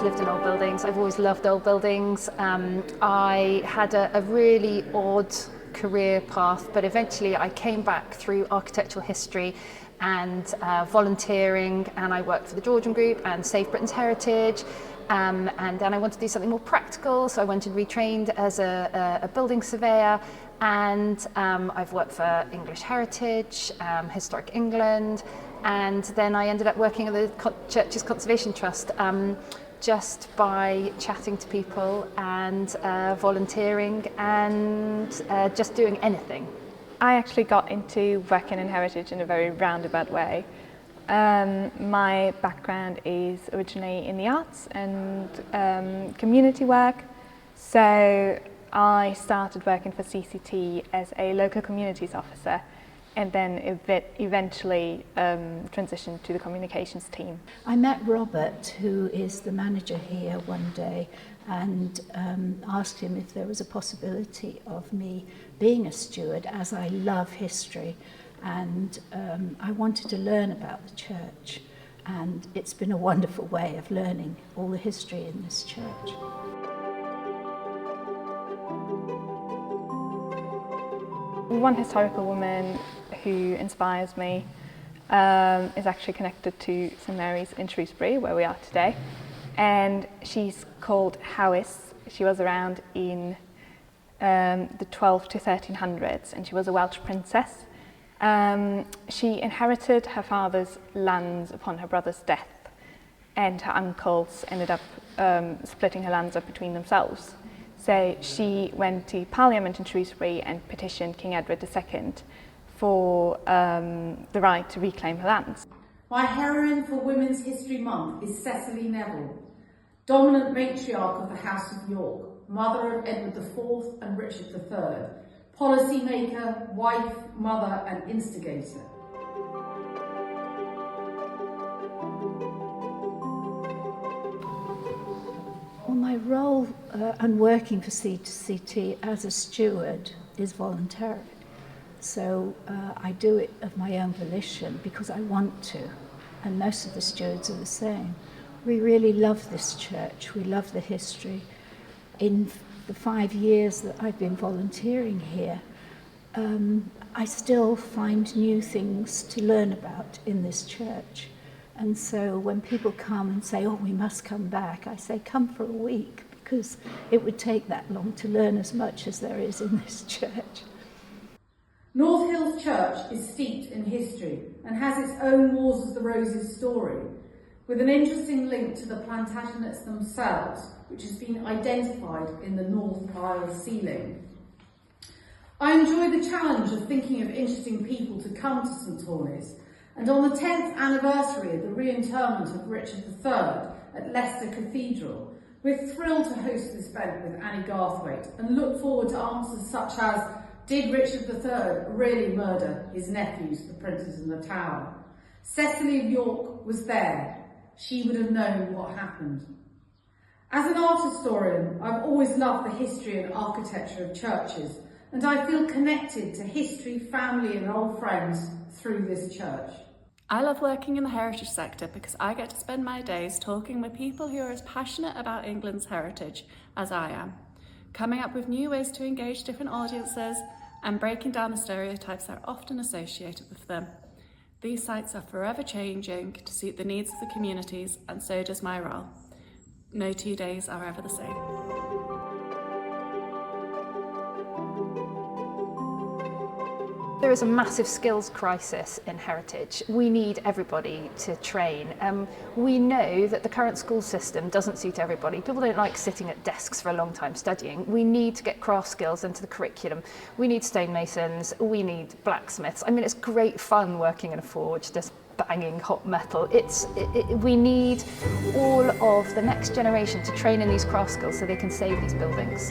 lived in old buildings. I've always loved old buildings. I had a really odd career path, but eventually I came back through architectural history and volunteering, and I worked for the Georgian Group and Save Britain's Heritage. And then I wanted to do something more practical, so I went and retrained as a building surveyor, and I've worked for English Heritage, Historic England, and then I ended up working at the Churches Conservation Trust just by chatting to people and volunteering and just doing anything. I actually got into working in heritage in a very roundabout way. My background is originally in the arts and community work, so I started working for CCT as a local communities officer and then eventually transitioned to the communications team. I met Robert, who is the manager here, one day and asked him if there was a possibility of me being a steward, as I love history. And I wanted to learn about the church, and it's been a wonderful way of learning all the history in this church. One historical woman who inspires me is actually connected to St Mary's in Shrewsbury, where we are today, and she's called Howys. She was around in the 12 to 1300s, and she was a Welsh princess. She inherited her father's lands upon her brother's death, and her uncles ended up splitting her lands up between themselves. So she went to Parliament in Shrewsbury and petitioned King Edward II for the right to reclaim her lands. My heroine for Women's History Month is Cecily Neville, dominant matriarch of the House of York, mother of Edward IV and Richard III, policymaker, wife, mother and instigator. Well, my role and working for CCT as a steward is voluntary. So I do it of my own volition because I want to, and most of the stewards are the same. We really love this church, we love the history. In the 5 years that I've been volunteering here, I still find new things to learn about in this church. And so when people come and say, oh, we must come back, I say, come for a week, because it would take that long to learn as much as there is in this church. North Hills Church is steeped in history and has its own Wars of the Roses story, with an interesting link to the Plantagenets themselves, which has been identified in the north aisle ceiling. I enjoy the challenge of thinking of interesting people to come to St Tornis, and on the 10th anniversary of the reinterment of Richard III at Leicester Cathedral, we're thrilled to host this event with Annie Garthwaite and look forward to answers such as, did Richard III really murder his nephews, the princes in the Tower? Cecily of York was there. She would have known what happened. As an art historian, I've always loved the history and architecture of churches, and I feel connected to history, family and old friends through this church. I love working in the heritage sector because I get to spend my days talking with people who are as passionate about England's heritage as I am, coming up with new ways to engage different audiences and breaking down the stereotypes that are often associated with them. These sites are forever changing to suit the needs of the communities, and so does my role. No 2 days are ever the same. There is a massive skills crisis in heritage. We need everybody to train. We know that the current school system doesn't suit everybody. People don't like sitting at desks for a long time studying. We need to get craft skills into the curriculum. We need stonemasons, we need blacksmiths. I mean, it's great fun working in a forge, just banging hot metal. We need all of the next generation to train in these craft skills so they can save these buildings.